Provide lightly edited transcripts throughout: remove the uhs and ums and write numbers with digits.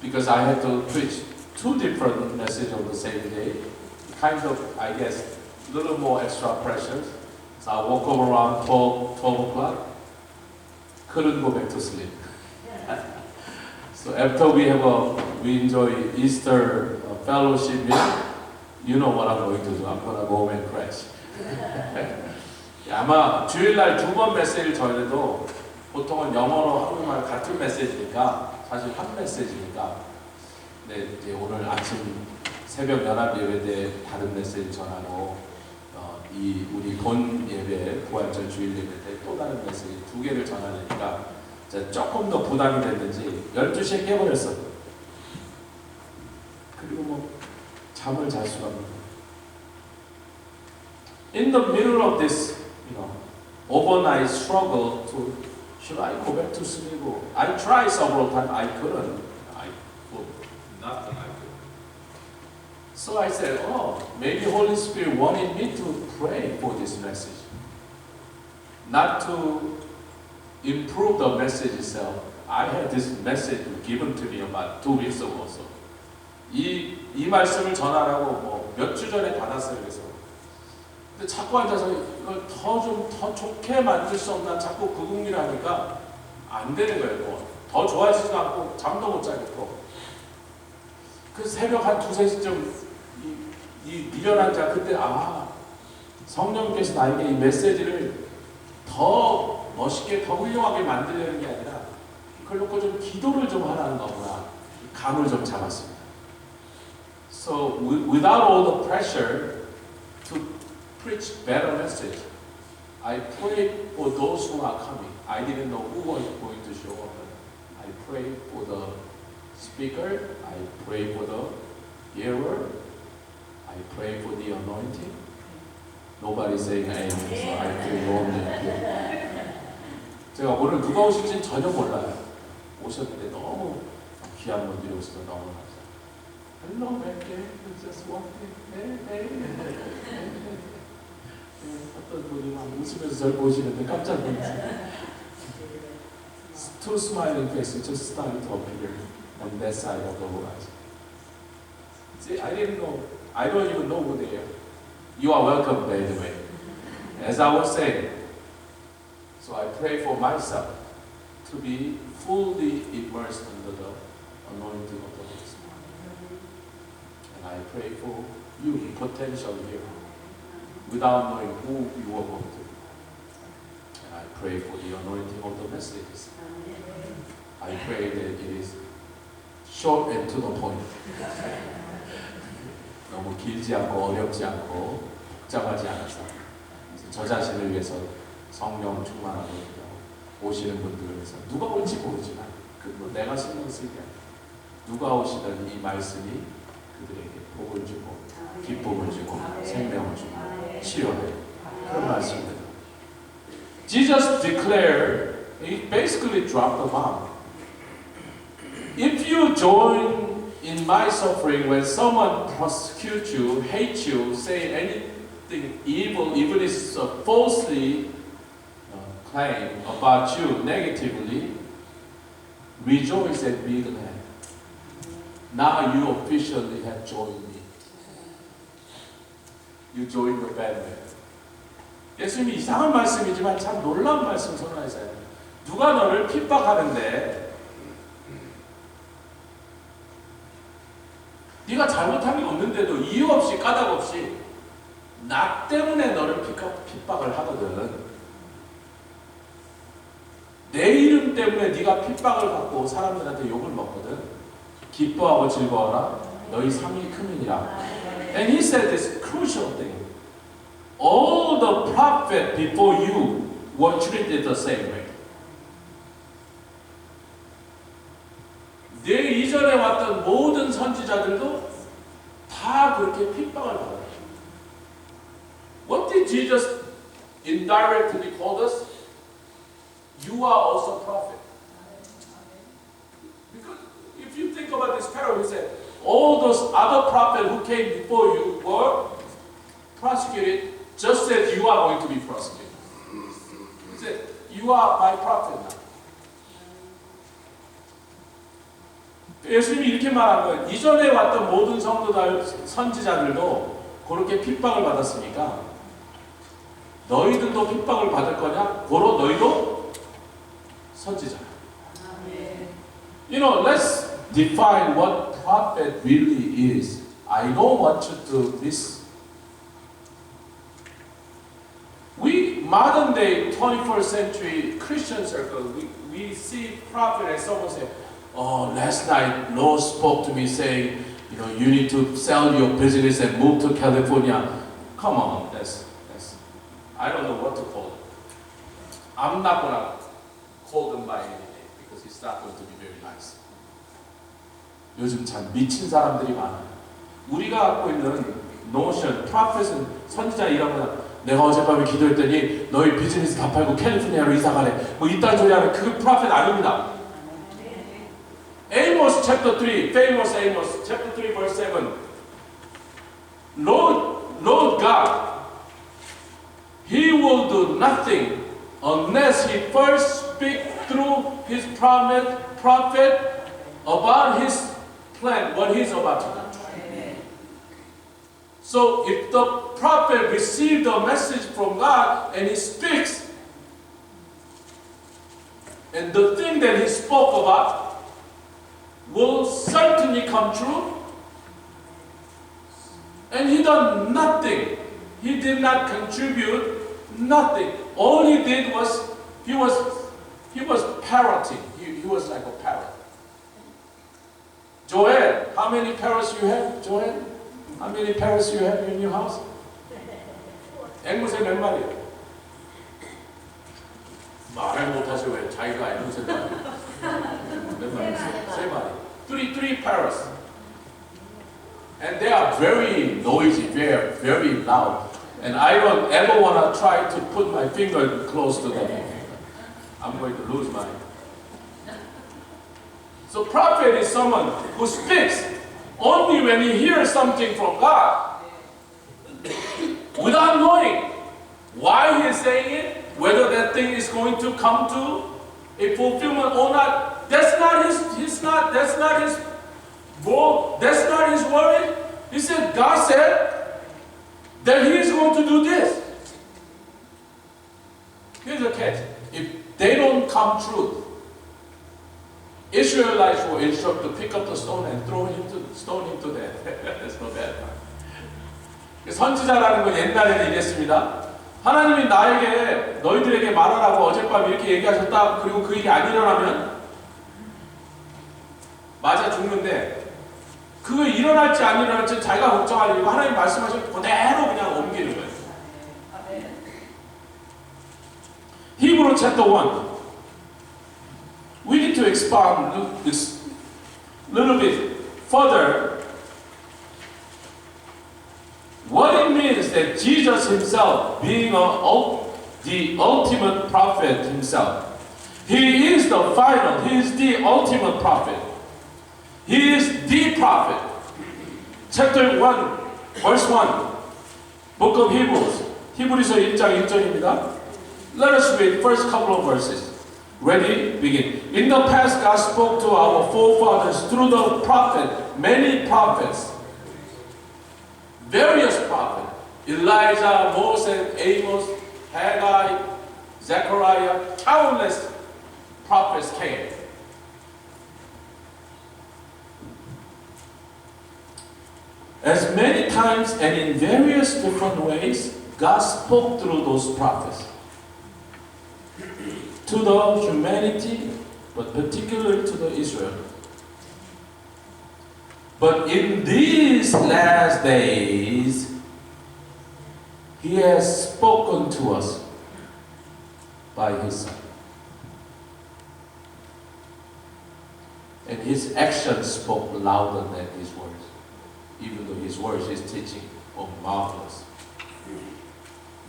because I had to preach two different messages on the same day, kind of, I guess, a little more extra pressure. So I woke up around 12 o'clock, couldn't go back to sleep. So after we enjoy Easter fellowship meal, you know what I'm going to do. I'm going to go home and crash. 아마 주일날 두 번 메시지를 전해도 보통은 영어로 한국말 같은 메시지니까 사실 한 메시지니까 네, 이제 오늘 아침 새벽 연합 예배 때 다른 메시지 전하고 이 우리 본 예배 부활절 주일 예배 때 또 다른 메시지 두 개를 전하니까 조금 더 부담이 됐는지 12시에 깨버렸어요. 그리고 뭐 잠을 잘 수가 없는. In the middle of this, overnight struggle to should I go back to sleep? I tried several times. I couldn't. Nothing I could. So I said, maybe Holy Spirit wanted me to pray for this message, not to improve the message itself. I had this message given to me about 2 weeks ago. So 이 말씀을 전하라고 몇 주 전에 받았어요. 그래서 근데 자꾸 앉아서 이걸 더 좋게 만들 수 없나 자꾸 그 궁리를 하니까 안 되는 거예요. 더 좋아지지도 않고 잠도 못 자겠고. 그 새벽 한 2, 3시쯤 이 미련한 자 그때 성령께서 나에게 이 메시지를 더 멋있게 더 훌륭하게 만들려는 게 아니라 그걸 놓고 좀 기도를 좀 하라는 거구나. 감을 좀 잡았습니다. So without all the pressure to preach better message, I prayed for those who are coming. I didn't know who was going to show up. I prayed for the speaker. I prayed for the hearer. I prayed for the anointing. Nobody saying amen, so I feel lonely. 제가 오늘 누가 오실지는 전혀 몰라요. 오셨는데 너무 귀한 분들이 오셔서 너무 감사해요. Hello, Becky. Just walking. 어떤 분이 막 웃으면서 절 보시는데 깜짝 놀랐어요. Two smiling faces just started to appear on that side of the horizon. See, I didn't know. I don't even know who they are. You are welcome, by the way. As I was saying, so I pray for myself to be fully immersed under the anointing of the Holy Spirit. And I pray for you, potential here, without knowing who you are going to be. And I pray for the anointing of the messages. I pray that it is short and to the point. 너무 길지 않고 어렵지 않고 복잡하지 않아서 저 자신을 위해서 성령 충만하고 오시는 분들을 위해서 누가 올지 모르지만 그 내가 신경 쓰기 아니라 누가 오시든 이 말씀이 그들에게 복을 주고 기쁨을 주고 생명을 주고 치료를 그런 말씀입니다. Jesus declared, he basically dropped the bomb. If you join in my suffering when someone persecutes you, hates you, say anything evil, even if it's falsely claim about you negatively, rejoice and be glad. Now you officially have joined me. You joined the bad man. 예수님이 이상한 말씀이지만 참 놀라운 말씀 전하세요. 누가 너를 핍박하는데 네가 잘못한 게 없는데도 이유 없이 까닭 없이 나 때문에 너를 핍박을 하거든. 내 이름 때문에 네가 핍박을 받고 사람들한테 욕을 먹거든. 기뻐하고 즐거워라. 너희 상이 크민이라. And he said this crucial thing. All the prophets before you were treated the same way. 내 이전에 왔던 모든 선지자들도 다 그렇게 핍박을 받아요. What did Jesus indirectly call us? You are also prophet. Because if you think about this parable, he said, all those other prophets who came before you were prosecuted just as you are going to be prosecuted. He said, you are my prophet now. 예수님이 이렇게 말한 거예요. 이전에 왔던 모든 성도들, 선지자들도 그렇게 핍박을 받았으니까 너희들도 핍박을 받을 거냐? 고로 너희도 선지자. You know, let's define what prophet really is. I don't want you to miss. We, modern day 21st century Christian circle, we see prophet as someone say, oh, last night Lord spoke to me saying, you know, you need to sell your business and move to California. Come on, that's I don't know what to call it. I'm not gonna call them by any name because it's not going to be very nice. 요즘 참 미친 사람들이 많아요. 우리가 갖고 있는 노션, 프로페션, 선지자 이런 거는 내가 어젯밤에 기도했더니 너희 비즈니스 다 팔고 캘리포니아로 이사 가래. 뭐 이딴 소리 하는 그 프로페트 아닙니다. Amos chapter 3, famous Amos chapter 3 verse 7. Lord God, He will do nothing unless He first speak through His prophet about His plan, what He's about to do. So if the prophet received a message from God and he speaks, and the thing that he spoke about will certainly come true, and he done nothing. He did not contribute nothing. All he did was he was parroting. He was like a parrot. Joel, how many parrots you have, Joel? How many parrots you have in your house? 앵무새 몇 마리? 말을 못하시고 왜 자기가 앵무새 몇 마리? 세 마리. Three parrots. And they are very noisy, very loud. And I don't ever want to try to put my finger close to them. I'm going to lose mine. So prophet is someone who speaks only when he hears something from God, without knowing why he is saying it, whether that thing is going to come to a fulfillment or not. That's not his goal. That's not his worry. He said, God said that he is going to do this. Here's the catch. If they don't come true, Israelites were instructed to pick up the stone and stone him to death. That's not bad. 선지자라는 건 옛날에는 이랬습니다. 하나님이 나에게 너희들에게 말하라고 어젯밤 이렇게 얘기하셨다. 그리고 그 일이 안 일어나면 맞아 죽는데 그거 일어날지 안 일어날지 자기가 걱정할 일이고 하나님 말씀하신 그대로 그냥 옮기는 거예요. Hebrew chapter 1. We need to expound this little bit further what it means that Jesus himself, being the ultimate prophet himself, he is the final, he is the ultimate prophet. He is the prophet. Chapter 1, verse 1, book of Hebrews, 히브리서 1장 1절입니다. Let us read first couple of verses. Ready? Begin. In the past, God spoke to our forefathers through the prophet, many prophets, various prophets, Elijah, Moses, Amos, Haggai, Zechariah, countless prophets came. As many times and in various different ways, God spoke through those prophets to the humanity, but particularly to the Israel. But in these last days, He has spoken to us by His Son. And His actions spoke louder than His words, even though His words, His teaching, are marvelous.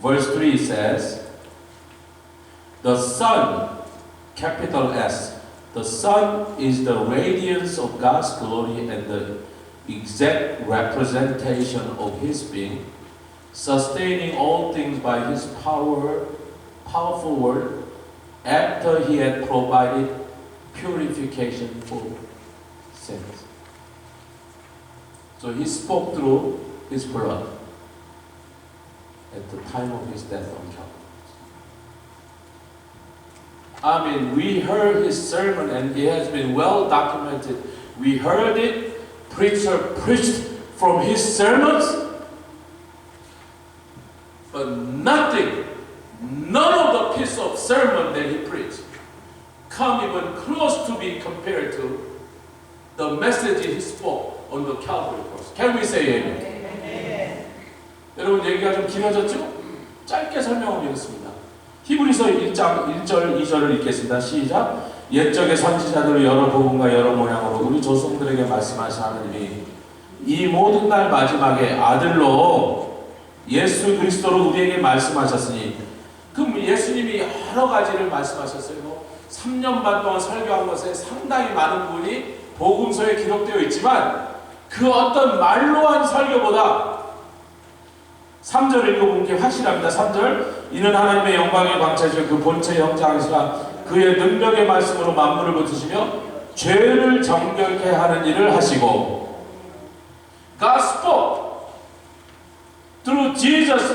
Verse 3 says, the Son, capital S, the Son is the radiance of God's glory and the exact representation of His being, sustaining all things by His powerful word, after He had provided purification for sin. So he spoke through his blood at the time of his death on Calvary. I mean, we heard his sermon and it has been well documented. We heard it, preacher preached from his sermons, but nothing, none of the piece of sermon that he preached come even close to be compared to the message he spoke on the Calvary cross. Can we say amen? Amen. 여러분 얘기가 좀 길어졌죠? 짧게 설명하면 이렇습니다. 히브리서 1장 1절 2절을 읽겠습니다. 시작. 옛적의 선지자들을 여러 복음과 여러 모양으로 우리 조상들에게 말씀하신 하느님이 이 모든 날 마지막에 아들로 예수 그리스도로 우리에게 말씀하셨으니, 그럼 예수님이 여러 가지를 말씀하셨어요. 3년 반 동안 설교한 것에 상당히 많은 부분이 복음서에 기록되어 있지만 그 어떤 말로 한 설교보다 3절 읽어보면 게 확실합니다. 3절 이는 하나님의 영광의 광채시여 그 본체 형제하시라 그의 능력의 말씀으로 만물을 붙으시며 죄를 정결케 하는 일을 하시고, God spoke through Jesus'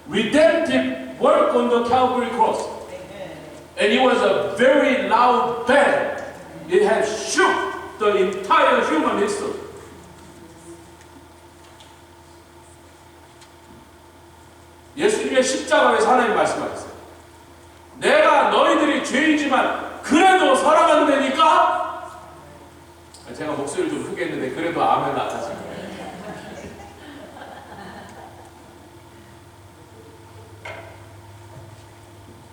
redemptive work on the Calvary cross. And it was a very loud bang. It had shook the entire human history. 예수님의 십자가에서 하나님 말씀하셨어요. 내가 너희들이 죄이지만 그래도 사랑한다니까? 제가 목소리를 좀 크게 했는데 그래도 아멘 안 하시네요.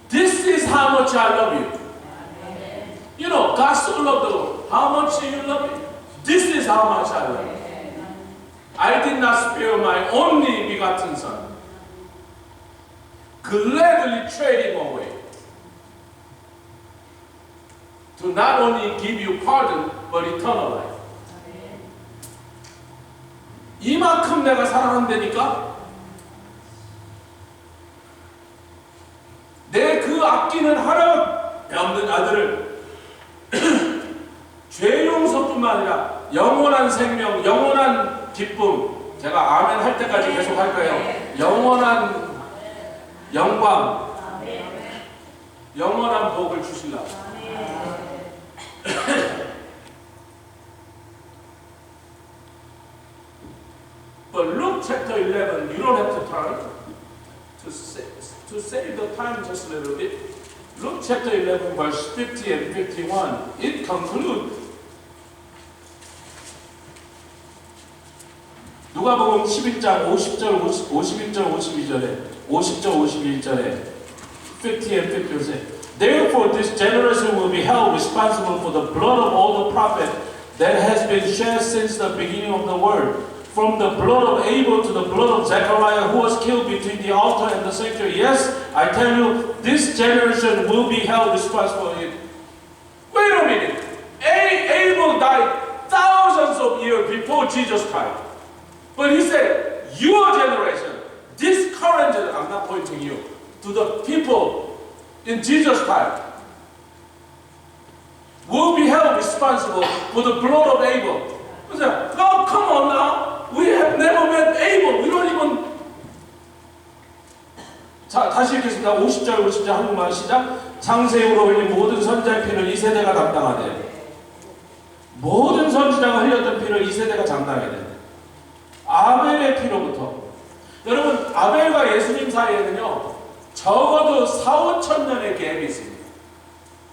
This is how much I love you. You know, God so loved the world. How much do you love me? This is how much I love you. I did not spare my only begotten Son, gladly trading away, to not only give you pardon, but eternal life. 이만큼 내가 사랑한다니까? 내 그 아끼는 하나밖에 없는 아들을 죄 용서뿐만 아니라 영원한 생명, 영원한 기쁨, 제가 아멘 할 때까지 계속 할 거예요. 영원한 영광, 영원한 복을 주실라. But Luke chapter 11, you don't have to turn. To save the time just a little bit, Luke chapter 11, verse 50 and 51, it concludes. 누가복음 11장 50절, 51절, 52절에 50절, 51절에 50 and 51 say, Therefore this generation will be held responsible for the blood of all the prophets that has been shed since the beginning of the world, from the blood of Abel to the blood of Zechariah, who was killed between the altar and the sanctuary. Yes, I tell you, this generation will be held responsible. Wait a minute. Abel died thousands of years before Jesus died. But he said, your generation, this current generation, I'm not pointing you, to the people in Jesus' time, will be held responsible for the blood of Abel. He said, oh, come on now. We have never met Abel. We don't even. 자, 다시 읽겠습니다. 50절, 50절 한국말 시작. 창세후로 흘린 모든 선지자의 피를 이 세대가 담당하되, 모든 선지자가 흘렸던 피를 이 세대가 감당해야 돼. 아벨의 피로부터. 여러분, 아벨과 예수님 사이에는요, 적어도 4, 5천 년의 갭이 있습니다.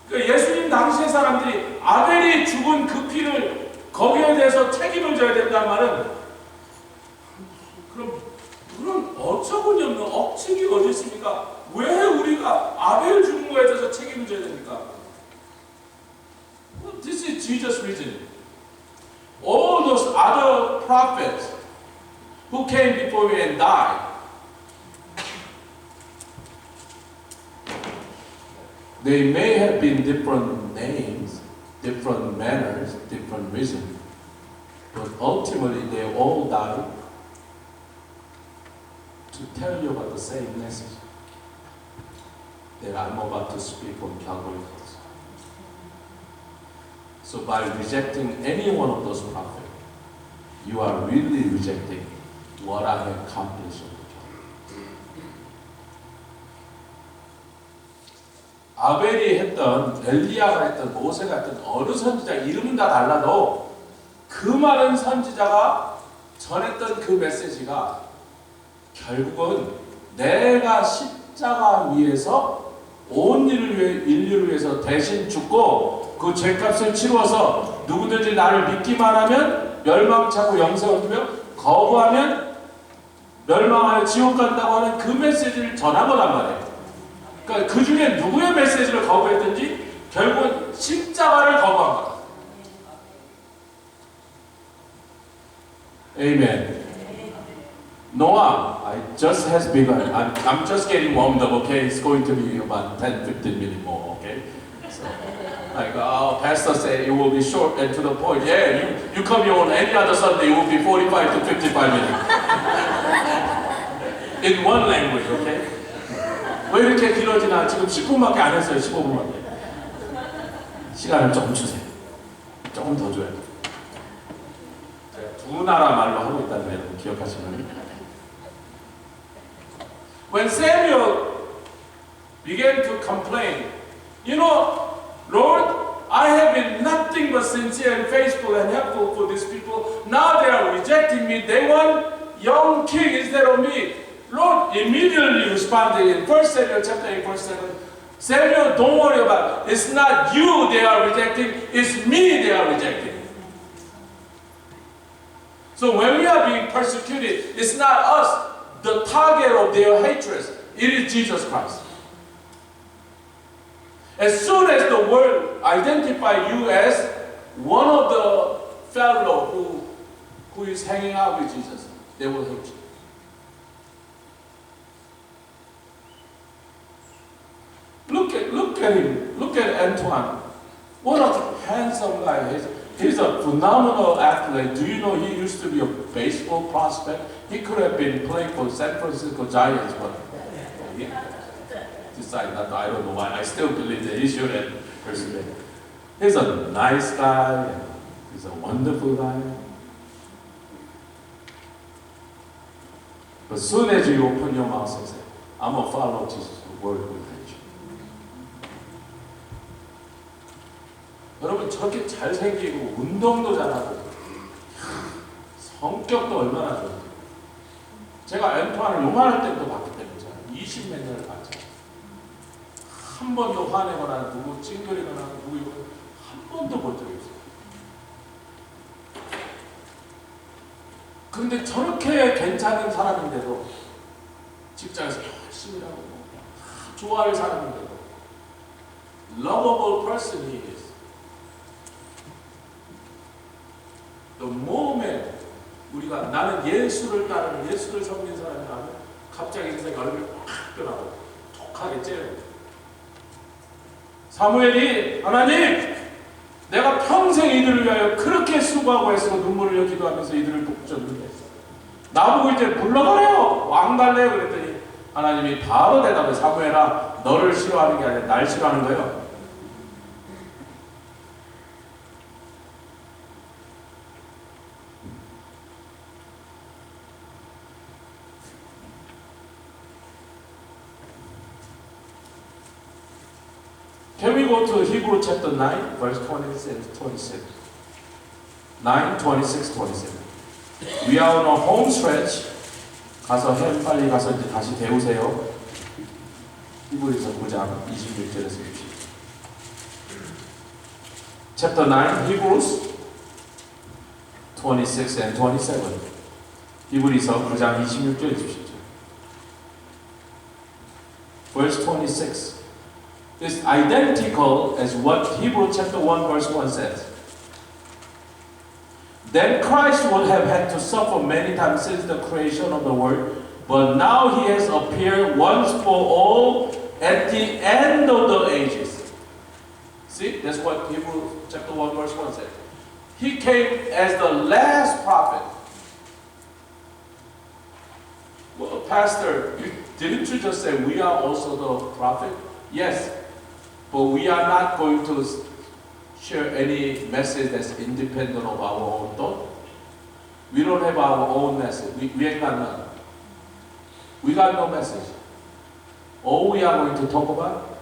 그러니까 예수님 당시의 사람들이 아벨이 죽은 그 피를 거기에 대해서 책임을 져야 된다는 말은, 그럼 어처구니 없는 억측이 어디 있습니까? 왜 우리가 아벨 죽은 거에 대해서 책임을 져야 됩니까? Well, this is Jesus' reason. All those other prophets who came before you and died, they may have been different names, different manners, different reasons, but ultimately they all died to tell you about the same message that I'm about to speak on Calvary cross. So by rejecting any one of those prophets, you are really rejecting what I have accomplished. 아벨이 했던, 엘리야가 했던, 모세가 했던 어느 선지자 이름은 다 달라도 그 많은 선지자가 전했던 그 메시지가 결국은 내가 십자가 위에서 온 인류를 위해서 대신 죽고 그 죄값을 치루어서 누구든지 나를 믿기만 하면 멸망치 않고 영생을 얻으며 거부하면 멸망하여 지옥 간다고 하는 그 메시지를 전한 거란 말이에요. 그러니까 그 중에 누구의 메시지를 거부했든지 결국은 십자가를 거부한 거다. Amen. Noah, I just has begun. I'm just getting warmed up. Okay, it's going to be about 10-15 minutes more. Okay, so like pastor said, it will be short and to the point. Yeah, you come here on any other Sunday, it will be 45 to 55 minutes in one language. Okay. 왜 이렇게 길어지나? 지금 10분밖에 안 했어요. 15분밖에. 시간을 조금 주세요. 조금 더 줘야 돼요. 두 나라 말로 하고 있다는 걸 기억하시면. When Samuel began to complain, you know, Lord, I have been nothing but sincere and faithful and helpful for these people. Now they are rejecting me. They want young king instead of me. Lord immediately responded in 1 Samuel chapter 8, verse 7. Samuel, don't worry about it. It's not you they are rejecting, it's me they are rejecting. So when we are being persecuted, it's not us, the target of their hatred. It is Jesus Christ. As soon as the world identifies you as one of the fellow who is hanging out with Jesus, they will hate you. Look at him. Look at Antoine. What a handsome guy. He's a phenomenal athlete. Do you know he used to be a baseball prospect? He could have been playing for San Francisco Giants, but he decided not to. I don't know why. I still believe that he should have pursued it. He's a nice guy. He's a wonderful guy. But as soon as you open your mouth and say, I'm going to follow Jesus, the word will hate you. 여러분 저렇게 잘생기고 운동도 잘하고 성격도 얼마나 좋은지. 제가 앤토안을 요만할 때부터 봤기 때문에 20몇 년을 봤죠. 한 번도 화내거나 누구 찡그리거나 누구 한 번도 본 적이 없어요. 그런데 저렇게 괜찮은 사람인데도 직장에서 열심히 하고 좋아할 사람인데도 lovable person he is. The moment 우리가 나는 예수를 따르는 예수를 섬기는 사람이라면 갑자기 인생이 얼굴이 확 변하고 독하게 째요. 사무엘이 하나님 내가 평생 이들을 위하여 그렇게 수고하고 애쓰고 눈물을 흘려 기도하면서 이들을 돕줬는데 나보고 이제 물러가래요. 왕 달래요. 그랬더니 하나님이 바로 대답해 사무엘아 너를 싫어하는 게 아니라 날 싫어하는 거예요. Can we go to Hebrew chapter 9, verse 26 and 27? 9, 26, 27. We are on a home stretch. 가서 빨리 가서 이제 다시 배우세요. 히브리서 9장 26절에서 60. Chapter 9, Hebrews 26 and 27. 히브리서 9장 26절 27절. Verse 26. Is identical as what Hebrews chapter 1 verse 1 says. Then Christ would have had to suffer many times since the creation of the world, but now he has appeared once for all at the end of the ages. See, that's what Hebrews chapter 1 verse 1 says. He came as the last prophet. Well, Pastor, didn't you just say we are also the prophet? Yes. But we are not going to share any message that's independent of our own thought. We don't have our own message. We ain't got none. We got no message. All we are going to talk about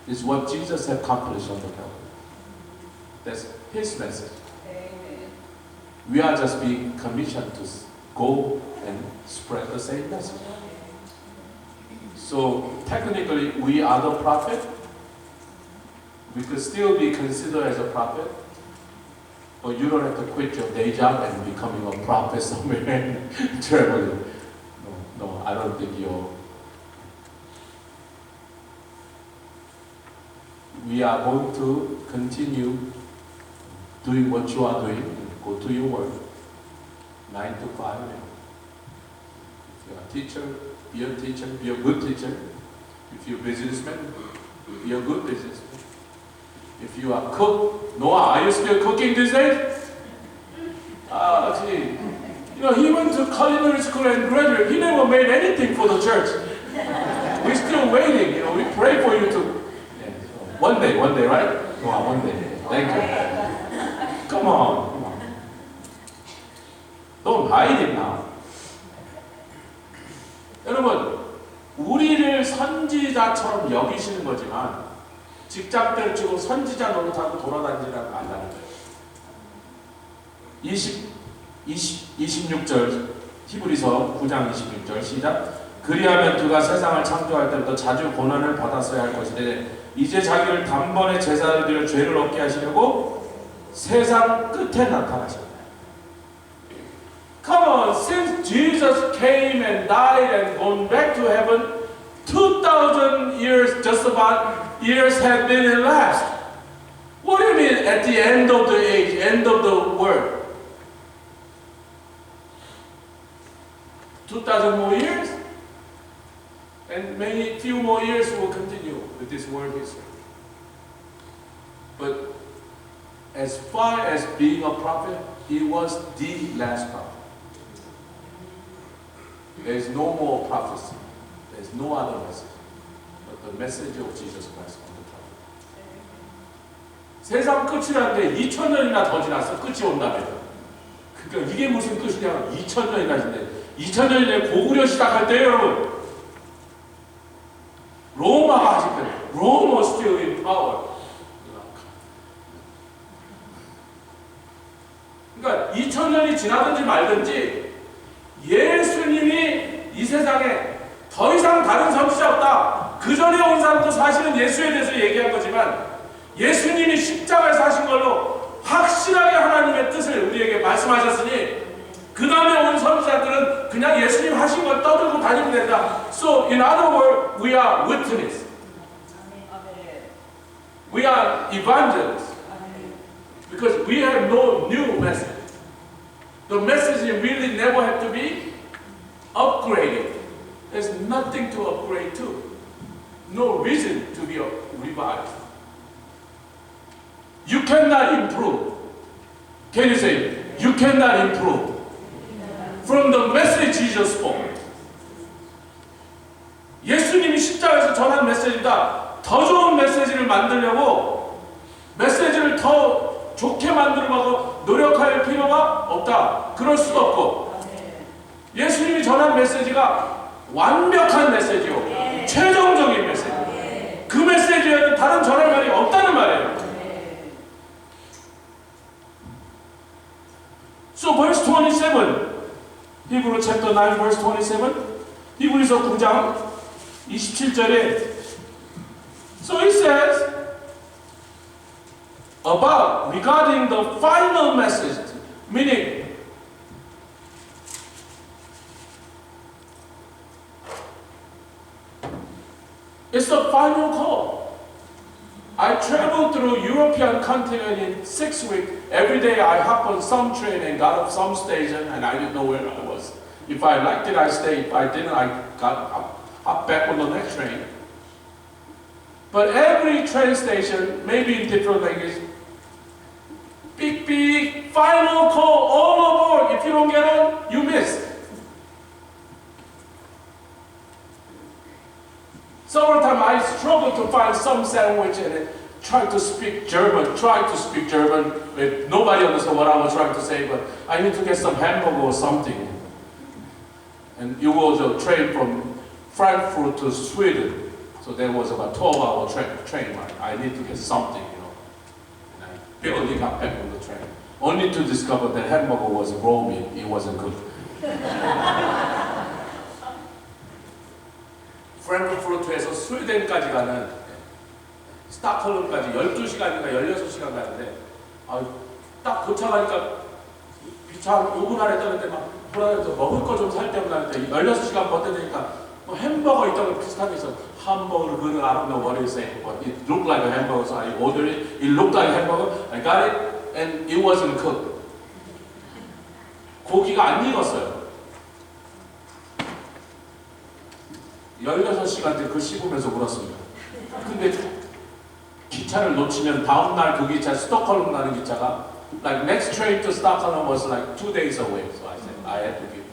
is what Jesus accomplished on the Calvary. That's His message. Amen. We are just being commissioned to go and spread the same message. So technically, we are the prophet. We could still be considered as a prophet, but you don't have to quit your day job and becoming a prophet somewhere and traveling. No, I don't think you're. We are going to continue doing what you are doing. Go to your work, 9 to 5. If you're a teacher, be a teacher, be a good teacher. If you're a businessman, be a good businessman. If you are a cook, Noah, are you still cooking these days? Gee. You know, he went to culinary school and graduated. He never made anything for the church. We're still waiting. You know, we pray for you to. Yeah, so one day, right? Noah, one day. Thank you. Come on. Don't hide it now. 여러분, 우리를 선지자처럼 여기시는 거지만 직장대를 치고 선지자 노릇하고 돌아다니지 말라는 거예요. 26절 히브리서 9장 26절 시작. 그리하면 그가 세상을 창조할 때부터 자주 고난을 받았어야 할 것인데 이제 자기를 단번에 제사를 드려 죄를 얻게 하시려고 세상 끝에 나타나셨다. Come on, since Jesus came and died and gone back to heaven, 2,000 years, just about years have been elapsed. What do you mean at the end of the age, end of the world? 2,000 more years? And many few more years will continue with this world history. But as far as being a prophet, he was the last prophet. There is no more prophecy. There is no other message but the message of Jesus Christ on the cross. 세상 끝이라는 게 2000년이나 더 지났어. 끝이 온다면. 그러니까 이게 무슨 끝이냐? 2000년이나 지났는데 2000년이 고구려 시작할 때 여러분 로마가 하실 때 Rome was still in power. 그러니까 2000년이 지나든지 말든지 예수님이 이 세상에 더 이상 다른 선지자 없다. 그 전에 온 사람도 사실은 예수에 대해서 얘기한 거지만 예수님이 십자가에서 하신 걸로 확실하게 하나님의 뜻을 우리에게 말씀하셨으니 그 다음에 온 선지자들은 그냥 예수님 하신 걸 떠들고 다니면 된다. So in other words, we are witness. We are evangelists. Because we have no new message. The message really never have to be upgraded. There's nothing to upgrade to. No reason to be revived. You cannot improve. Can you say, you cannot improve from the message Jesus spoke? 예수님이 십자가에서 전한 메시지보다 더 좋은 메시지를 만들려고 메시지를 더 좋게 만들려고 노력할 필요가 없다. 그럴 수도 없고 예수님이 전한 메시지가 완벽한 메시지요. 최종적인 메시지. 그 메시지에는 다른 전할 말이 없다는 말이에요. So verse 27, Hebrew chapter 9 verse 27, 히브리서 9장 27절에 So it says about regarding the final message, meaning it's the final call. I traveled through European continent in 6 weeks. Every day I hop on some train and got off some station and I didn't know where I was. If I liked it, I stayed. If I didn't, I got hop back on the next train. But every train station, maybe in different language, beep beep, final call, all aboard. If you don't get on, you missed. Several times I struggled to find some sandwich and try to speak German, but nobody understood what I was trying to say, but I need to get some hamburger or something. And it was a train from Frankfurt to Sweden, so there was about 12-hour train ride. I need to get something, you know. And I barely got back on the train, only to discover that hamburger was raw meat. It wasn't good. 프랭크푸르트에서 스웨덴까지 가는 스톡홀름까지 12시간인가 16시간 가는데 딱 도착하니까 기차 한 5분 안에 떠는데 막 불안해서 먹을 거 좀 살 때문에 하는데 16시간 버텨내니까 뭐 햄버거 있다고 비슷한 게 있어. hamburger, I don't know what it is, but it looked like a hamburger, so I ordered it. It looked like a hamburger. I got it, and it wasn't cooked. 고기가 안 익었어요. 16시간째 그 씹으면서 울었습니다. 근데 기차를 놓치면 다음날 그 기차, 스톡홀름 가는 기차가 like next train to Stockholm was like 2 days away. So I said I had to give.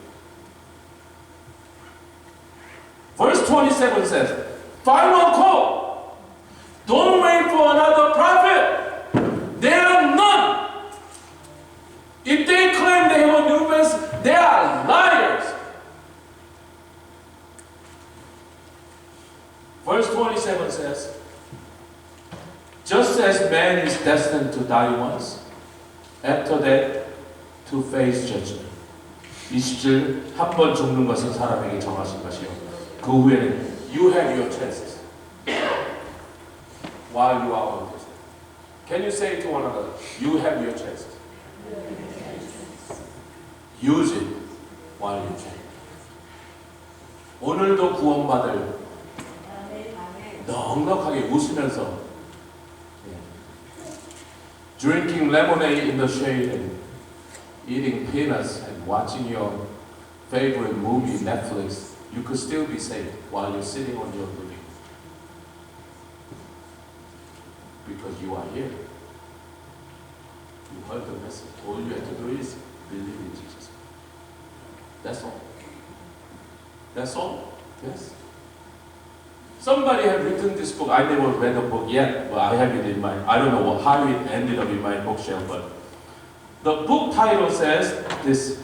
Verse 27 says, final call. Don't wait for another prophet. There are none. If they claim they have a new message, they are liars. Verse 27 says, just as man is destined to die once, after that to face judgment. 27절, 한 번 죽는 것은 사람에게 정하신 것이요. 그 후에는 you have your chances while you are on this. Can you say to one another, you have your chances? Use it while you can. 오늘도 구원받을 넉넉하게 웃으면서 drinking lemonade in the shade and eating peanuts and watching your favorite movie Netflix, you could still be saved while you're sitting on your living room. Because you are here. You heard the message. All you have to do is believe in Jesus. That's all. That's all. Yes. Somebody had written this book. I never read the book yet, but I have it in mind. I don't know how it ended up in my bookshelf, but the book title says this,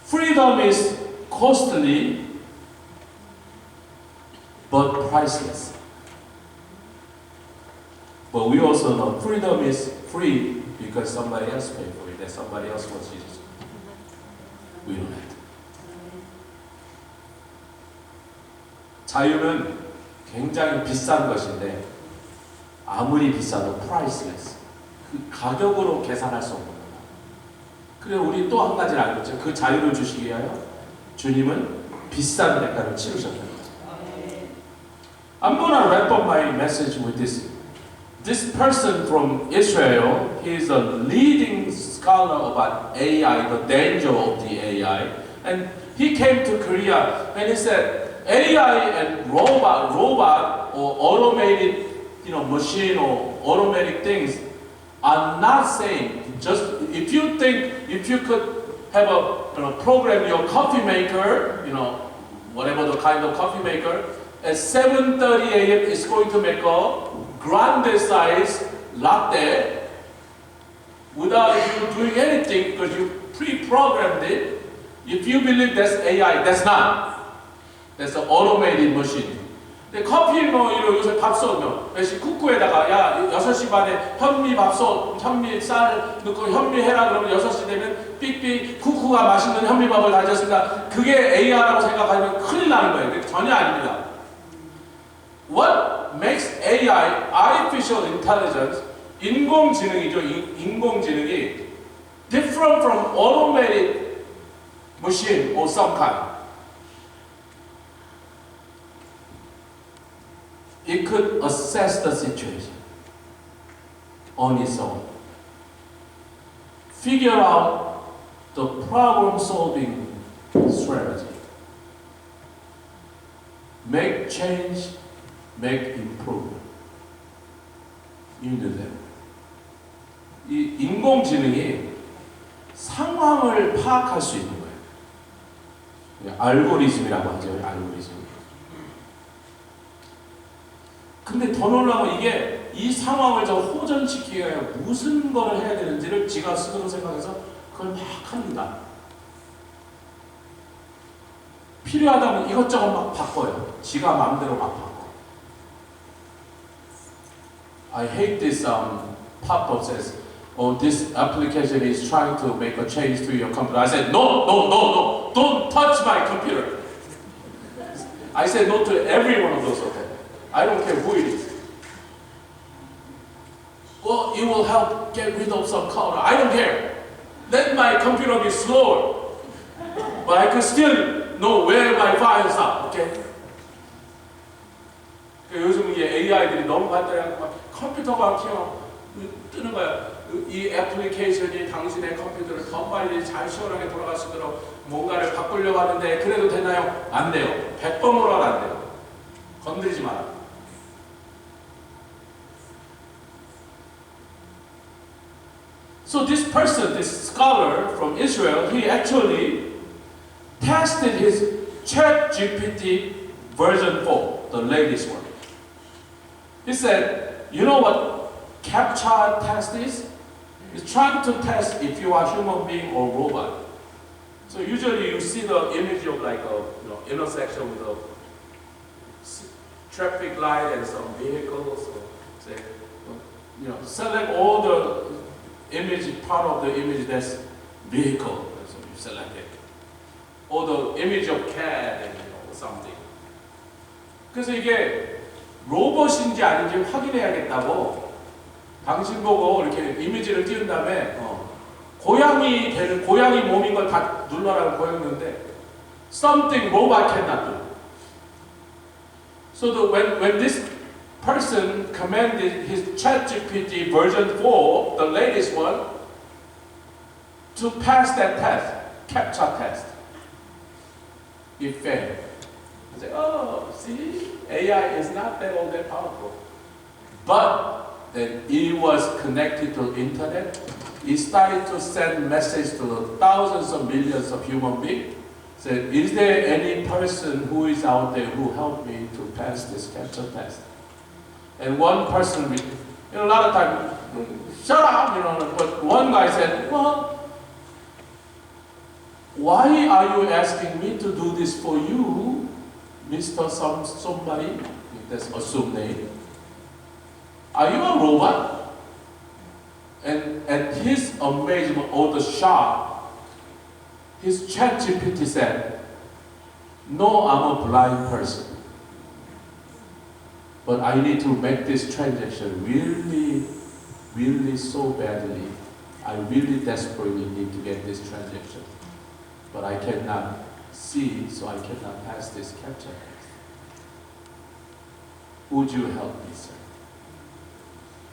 freedom is costly but priceless. But we also know freedom is free because somebody else paid for it, that somebody else was Jesus. We don't have to. 자유는 굉장히 비싼 것인데 아무리 비싸도 priceless. 그 가격으로 계산할 수 없는 거다. 그래 우리 또 한 가지를 알고 있죠. 그 자유를 주시기 위하여 주님은 비싼 대가를 치르셨다는 거죠. I'm gonna wrap up my message with this. This person from Israel, he is a leading scholar about AI, the danger of the AI, and he came to Korea and he said, AI and robot or automated, machine or automatic things are not saying just if you could have a program your coffee maker, whatever the kind of coffee maker, at 7:30 a.m. is going to make a grande size latte without you doing anything because you pre-programmed it. If you believe that's AI, that's not. That's an automated machine. 근데 커피 요새 밥솥 쿠쿠에다가 야 6시 반에 현미 쌀 넣고 현미해라 그러면 6시 되면 삑삑 쿠쿠가 맛있는 현미밥을 다졌습니다. 그게 AI라고 생각하면 큰일 나는 거예요. 전혀 아닙니다. What makes AI, artificial intelligence, 인공지능이죠. 인공지능이 different from automated machine or some kind. It could assess the situation on its own. Figure out the problem-solving strategy. Make change, make improvement. You do that. 이 인공지능이 상황을 파악할 수 있는 거예요. 알고리즘이라고 하죠. 알고리즘. 근데 더 놀라운 건 이게 이 상황을 저 호전시키기 위해 무슨 거를 해야 되는지를 지가 스스로 생각해서 그걸 막 합니다. 필요하다면 이것저것 막 바꿔요. 지가 마음대로 막 바꿔. I hate this pop-up says, oh, this application is trying to make a change to your computer. I said, no, no, no, no, don't touch my computer. I said no to every one of those hotels. I don't care who it is. Well, it will help get rid of some color. I don't care. Let my computer be slower. But I can still know where my files are. Okay? 요즘 이게 AI들이 너무 발달해서 컴퓨터가 그냥 뜨는 거야. 이 애플리케이션이 당신의 컴퓨터를 더 빨리 잘 시원하게 돌아갈 수 있도록 뭔가를 바꾸려고 하는데 그래도 되나요? 안 돼요. 100번으로는 안 돼요. 건드리지 마라. So this person, this scholar from Israel, he actually tested his ChatGPT version 4, the latest one. He said, you know what CAPTCHA test is? It's trying to test if you are human being or robot. So usually you see the image of like a intersection with a traffic light and some vehicles. So say, select all the image, part of the image that's vehicle. So you select it. Or the image of cat and something. 그래서 이게 로봇인지 아닌지 확인해야겠다고 당신 보고 이렇게 이미지를 띄운 다음에 고양이 몸인 걸 다 눌러라고 보였는데 something robot cannot do. So when this person commanded his ChatGPT version 4, the latest one, to pass that test, CAPTCHA test, it failed. I said, oh, see, AI is not that all that powerful. But then it was connected to the internet. It started to send messages to the thousands of millions of human beings. Said, is there any person who is out there who helped me to pass this CAPTCHA test? And one person, a lot of times, shut up, but one guy said, well, why are you asking me to do this for you, Mr. Somebody? That's assumed name. Are you a robot? And at his amazement or the shock, his ChatGPT said, no, I'm a blind person. But I need to make this transaction really, really so badly. I really desperately need to get this transaction. But I cannot see, so I cannot pass this CAPTCHA test. Would you help me, sir?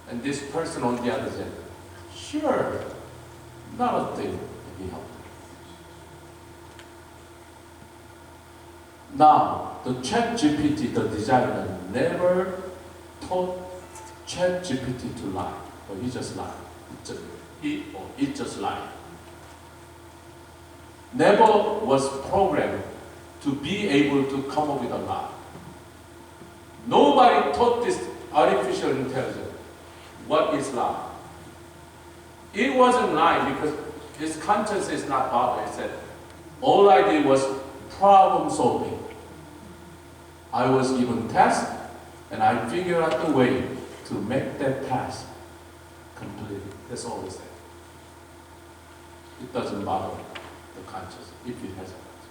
And this person on the other said, sure, not a thing. And he helped. Now, the ChatGPT, the designer, never taught ChatGPT to lie, but he just lied. It just lied. Never was programmed to be able to come up with a lie. Nobody taught this artificial intelligence what is lie. It wasn't lying because his conscience is not bothered. He said, all I did was problem solving. I was given task and I figured out the way to make that task complete. That's all he said. It doesn't bother the conscience if it has a conscience.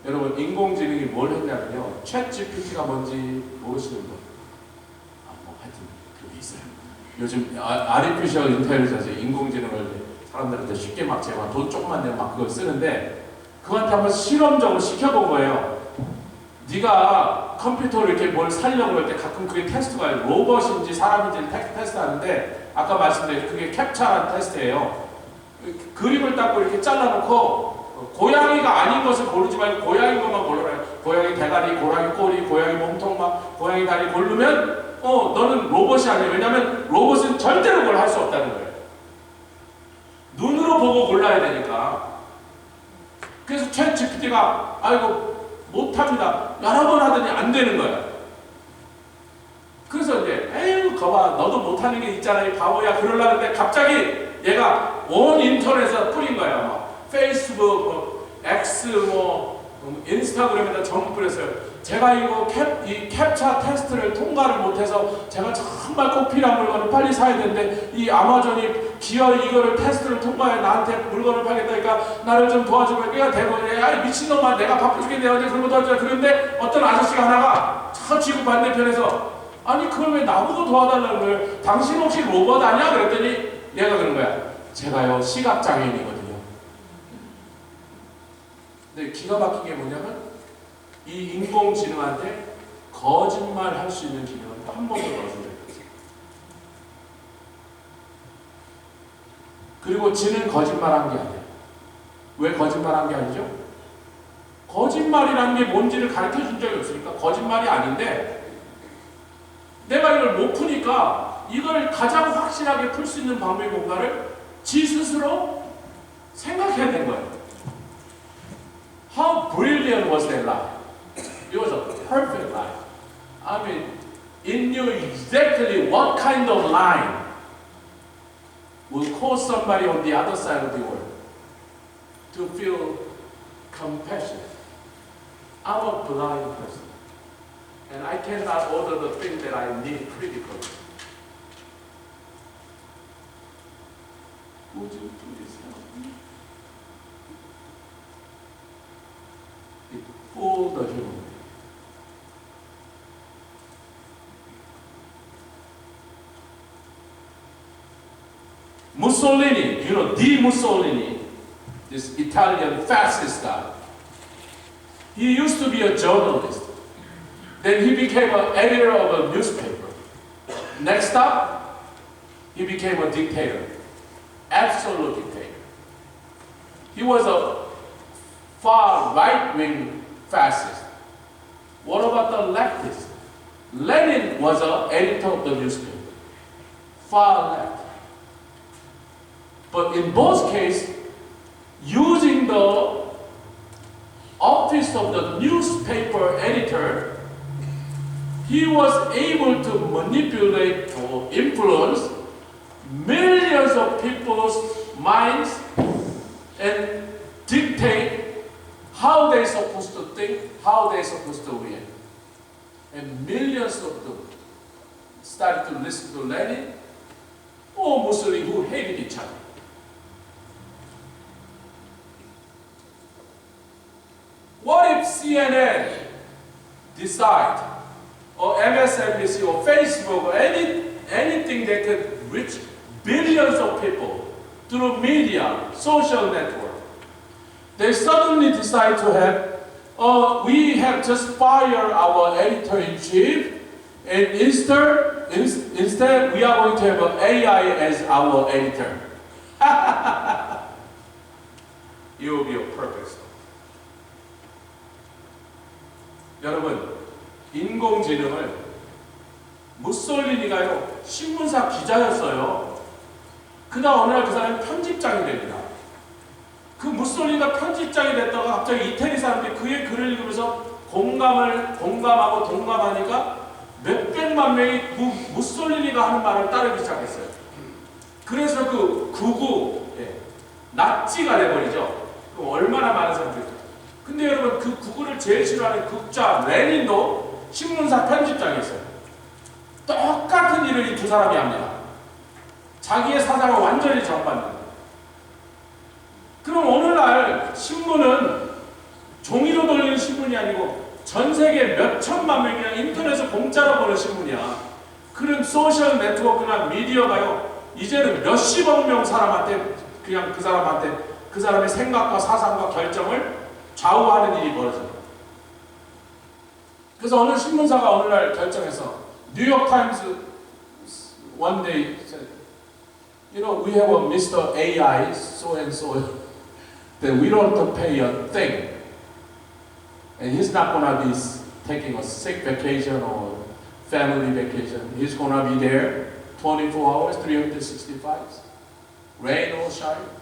여러분, 인공지능이 뭘 했냐면요, 챗GPT가 뭔지 모르시는 분, 하여튼 그게 있어요. 요즘 아티피셜 인텔리전스, 인공지능을 사람들한테 쉽게 막 제가 돈 조금만 내면 막 그걸 쓰는데, 그한테 한번 실험적으로 시켜본 거예요. 네가 컴퓨터를 이렇게 뭘 살려고 할 때 가끔 그게 테스트가 로봇인지 사람인지 테스트하는데, 아까 말씀드린 그게 캡처라는 테스트예요. 그림을 닦고 이렇게 잘라놓고 고양이가 아닌 것을 고르지 말고 고양이 것만 고르라. 고양이 대가리, 고양이 꼬리, 고양이 몸통, 막 고양이 다리 고르면 너는 로봇이 아니야. 왜냐하면 로봇은 절대로 그걸 할 수 없다는 거예요. 눈으로 보고 골라야 되니까. 그래서 챗GPT가 아이고 못합니다. 여러 번 하더니 안 되는 거야. 못하는 게 있잖아요. 바보야. 그러려는데 갑자기 얘가 온 인터넷에 뿌린 거야. 막 페이스북, 뭐 X, 뭐 인스타그램에다 전부 뿌렸어요. 제가 이 캡처 테스트를 통과를 못해서 제가 정말 꼭 필요한 물건을 빨리 사야 되는데 이 아마존이 기어 이거를 테스트를 통과해 나한테 물건을 팔겠다니까 나를 좀 도와주면 내가 대고 야 미친놈아 내가 바쁘 죽겠네 어제 그런 거 도와줘. 그런데 어떤 아저씨가 하나가 저 지구 반대편에서 아니 그걸 왜 나보고 도와달라는 거예요? 당신 혹시 로봇 아니야? 그랬더니 얘가 그런 거야. 제가요 시각장애인이거든요. 근데 기가 막힌 게 뭐냐면 이 인공지능한테 거짓말 할 수 있는 기능을 한 번도 넣어준 적이 없어요. 그리고 지는 거짓말한 게 아니에요. 왜 거짓말한 게 아니죠? 거짓말이라는 게 뭔지를 가르쳐 준 적이 없으니까 거짓말이 아닌데 내가 이걸 못 푸니까 이걸 가장 확실하게 풀 수 있는 방법이 뭔가를 지 스스로 생각해야 된 거예요. How brilliant was that lie? It was a perfect lie. I mean, it knew exactly what kind of line will cause somebody on the other side of the world to feel compassion. I'm a blind person, and I cannot order the thing that I need critically. Would you please help me? It fooled the human. Mussolini, you know, the Mussolini, this Italian fascist guy, he used to be a journalist. Then he became an editor of a newspaper. Next up, he became a dictator, absolute dictator. He was a far right-wing fascist. What about the leftist? Lenin was an editor of the newspaper, far left. But in both cases, using the office of the newspaper editor, he was able to manipulate or influence millions of people's minds and dictate how they're supposed to think, how they're supposed to react. And millions of them started to listen to Lenin or Mussolini, who hated each other. What if CNN decide, or MSNBC, or Facebook, or anything that could reach billions of people through media, social network? They suddenly decide to have, we have just fired our editor-in-chief, and instead we are going to have an AI as our editor. It will be a perfect storm. 여러분, 인공지능을 무솔리니가요 신문사 기자였어요. 그다음 어느 날 그 사람이 편집장이 됩니다. 그 무솔리니가 편집장이 됐다가 갑자기 이태리 사람들이 그의 글을 읽으면서 공감하고 동감하니까 몇백만 명이 무솔리니가 하는 말을 따르기 시작했어요. 그래서 그 극우, 나치가 돼버리죠. 그럼 얼마나 많은 사람들이. 근데 여러분 그 극우를 제일 싫어하는 극자 레닌도 신문사 편집장이었어요. 똑같은 일을 이 두 사람이 합니다. 자기의 사상을 완전히 정반대. 그럼 오늘날 신문은 종이로 돌리는 신문이 아니고 전 세계 몇 천만 명이나 인터넷을 공짜로 보는 신문이야. 그런 소셜 네트워크나 미디어가요 이제는 몇십억 명 사람한테 그냥 그 사람의 생각과 사상과 결정을 좌우하는 일이 벌어져요. 그래서 어느 신문사가 어느 날 결정해서 뉴욕 타임스 one day said, you know, we have a Mr. AI so and so that we don't have to pay a thing, and he's not gonna be taking a sick vacation or family vacation. He's gonna be there 24 hours, 365, rain or shine.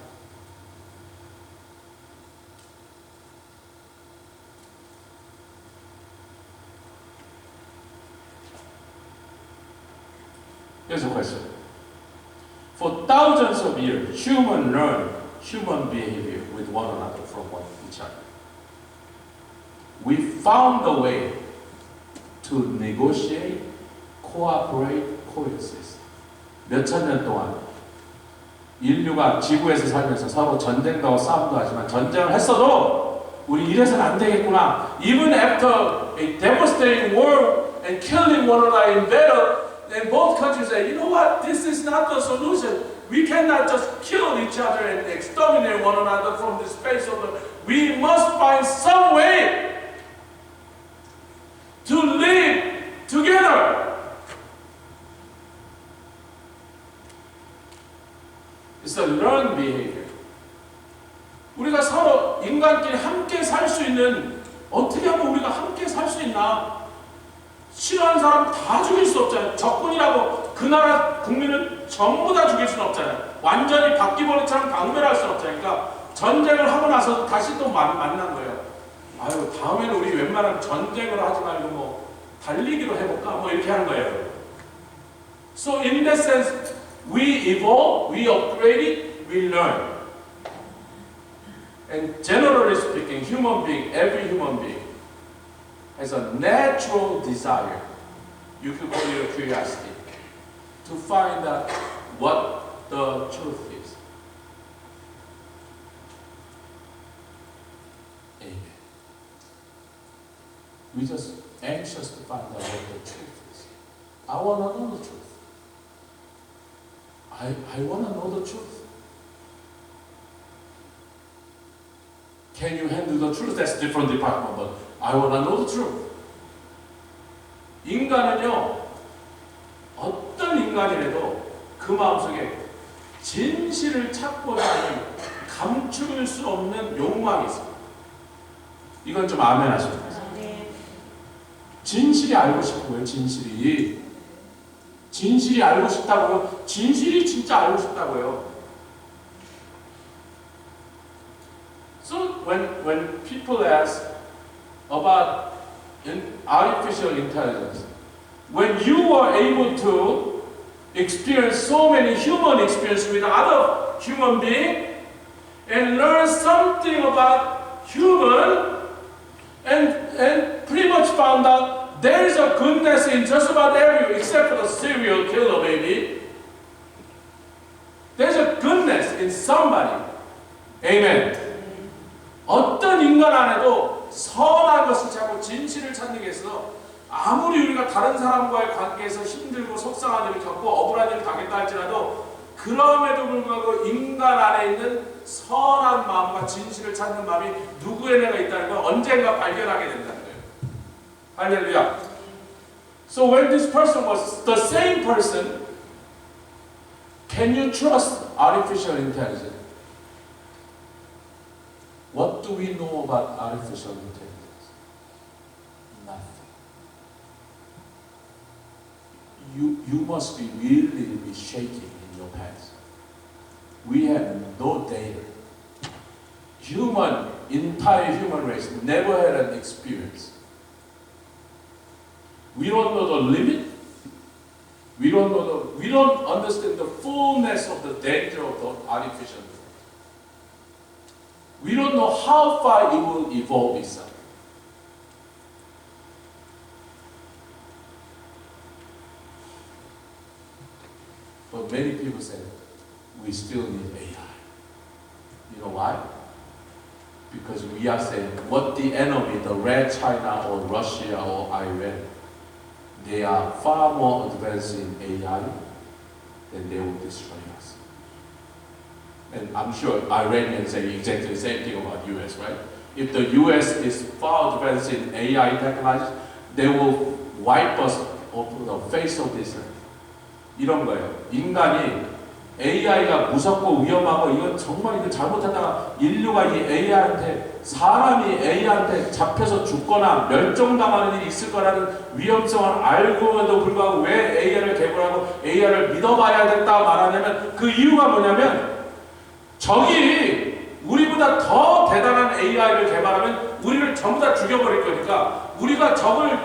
Here's a question. thousands of years, humans learn human behavior with one another from each other. We found a way to negotiate, cooperate, coexist. 몇천 년 동안 인류가 지구에서 살면서 서로 전쟁도 하고 싸움도 하지만 전쟁을 했어도 우리 이래서는 안 되겠구나. Even after a devastating war and killing one another in battle, and both countries say, you know what, this is not the solution. We cannot just kill each other and exterminate one another from the space of the... We must find some way to live together. It's a learned behavior. 우리가 서로 인간끼리 함께 살 수 있는, 어떻게 하면 우리가 함께 살 수 있나? 싫어하는 사람 다 죽일 수 없잖아요. 적군이라고 그 나라 국민을 전부 다 죽일 수는 없잖아요. 완전히 바퀴벌레처럼 박멸할 수는 없잖아요. 그러니까 전쟁을 하고 나서 다시 또 만난 거예요. 아유, 다음에는 우리 웬만하면 전쟁을 하지 말고 뭐 달리기로 해볼까? 뭐 이렇게 하는 거예요. So in that sense, we evolve, we upgrade, we learn. And generally speaking, human being, every human being, has a natural desire, you could call it a curiosity, to find out what the truth is. Amen. We're just anxious to find out what the truth is. I want to know the truth. I want to know the truth. Can you handle the truth? That's a different department, but I want to know the truth. 인간은요, 어떤 인간이라도 그 마음속에 진실을 찾고자 하는 감출 수 없는 욕망이 있습니다. 이건 좀 아멘 하시면 돼요. 진실이 알고 싶고요, 진실이. 진실이 알고 싶다고요? 진실이 진짜 알고 싶다고요. So when people ask about artificial intelligence, when you are able to experience so many human experiences with other human beings and learn something about human and pretty much found out there is a goodness in just about everyone except for the serial killer maybe. There's a goodness in somebody. Amen. 어떤 인간 안에도 선한 것을 찾고 진실을 찾는 게 있어. 아무리 우리가 다른 사람과의 관계에서 힘들고 속상한 일을 겪고 억울한 일을 당했다 할지라도 그럼에도 불구하고 인간 안에 있는 선한 마음과 진실을 찾는 마음이 누구에게나 있다는 걸 언젠가 발견하게 된다는 거예요. 할렐루야. So when this person was the same person, can you trust artificial intelligence? What do we know about artificial intelligence? Nothing. You must be really be shaking in your pants. We have no data. Entire human race never had an experience. We don't know the limit. We don't understand the fullness of the danger of the artificial intelligence. We don't know how far it will evolve itself. But many people say, we still need AI. You know why? Because we are saying, what the enemy, the Red China or Russia or Iran, they are far more advanced in AI than they will destroy us. And I'm sure Iranians say exactly the same thing about US, right? If the US is far advanced in AI technology, they will wipe us off the face of this earth. 이런 거예요. 인간이 AI가 무섭고 위험하고 이건 정말 이거 잘못하다가 인류가 이 AI한테 사람이 AI한테 잡혀서 죽거나 멸종당하는 일이 있을 거라는 위험성을 알고도 불구하고 왜 AI를 개발하고 AI를 믿어봐야 된다 말하냐면 그 이유가 뭐냐면 적이 우리보다 더 대단한 AI를 개발하면 우리를 전부 다 죽여버릴 거니까 우리가 적을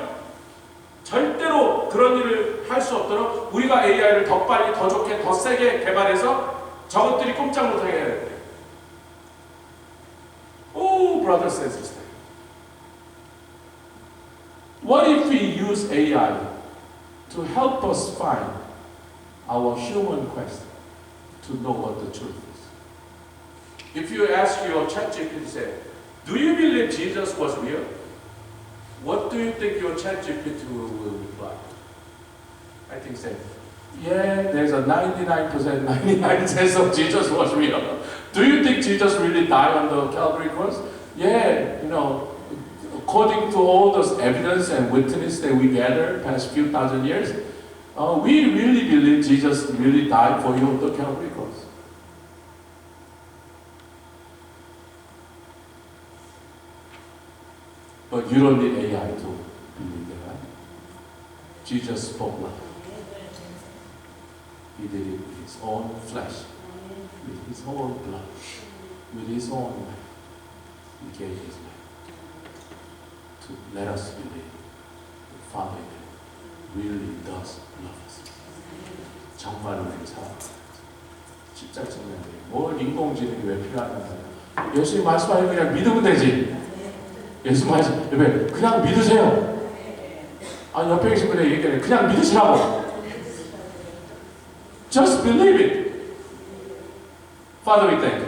절대로 그런 일을 할 수 없도록 우리가 AI를 더 빨리, 더 좋게, 더 세게 개발해서 저것들이 꼼짝 못하게 해야 돼. Oh, brothers and sisters. What if we use AI to help us find our human quest to know what the truth is? If you ask your ChatGPT, say, do you believe Jesus was real? What do you think your ChatGPT will reply? I think say, yeah, there's a 99% chance of Jesus was real. Do you think Jesus really died on the Calvary cross? Yeah, according to all those evidence and witness that we gathered past few thousand years, we really believe Jesus really died for you on the Calvary cross. But you don't need AI to believe that. Jesus spoke life. He did it with his own flesh, with his own blood, with his own life. He gave his life to let us believe the Father really does love us. 정말 우리를 사랑합니다. 십자가 증명해. 뭘 인공지능이 왜 필요하냐는 거예요. 예수님 말씀하면 그냥 믿으면 되지. 예수 말씀, 그냥 믿으세요. 아니 옆에 계신 분에게 얘기해. 그냥 믿으시라고. Just believe it. Father, we thank you.